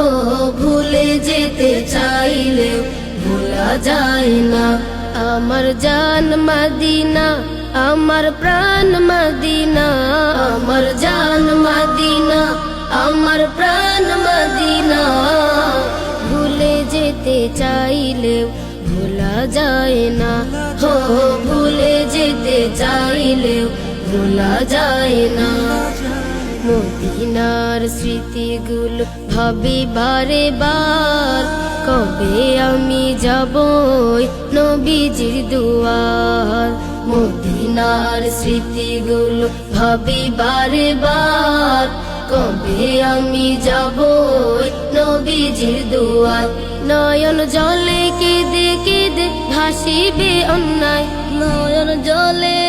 ও ভুলে যেতে চাইলেও ভোলা যায় না। আমার জান মদিনা, আমার প্রাণ মদিনা, আমার জান মদিনা, আমার প্রাণ মদিনা। ভুলে যেতে চাইলেও ভোলা যায় না, ও ভুলে যেতে চাইলেও ভোলা যায় না। মদিনার স্মৃতিগুলো ভাবি বারে বার, কবে আমি যাব নবীজির দুয়ার। মদিনার স্মৃতিগুলো ভাবি বারে বার, কবে আমি যাব নবীজির দুয়ার। নয়ন জলে কেঁদে কেঁদে ভাসিবে অন্যায়, নয়ন জলে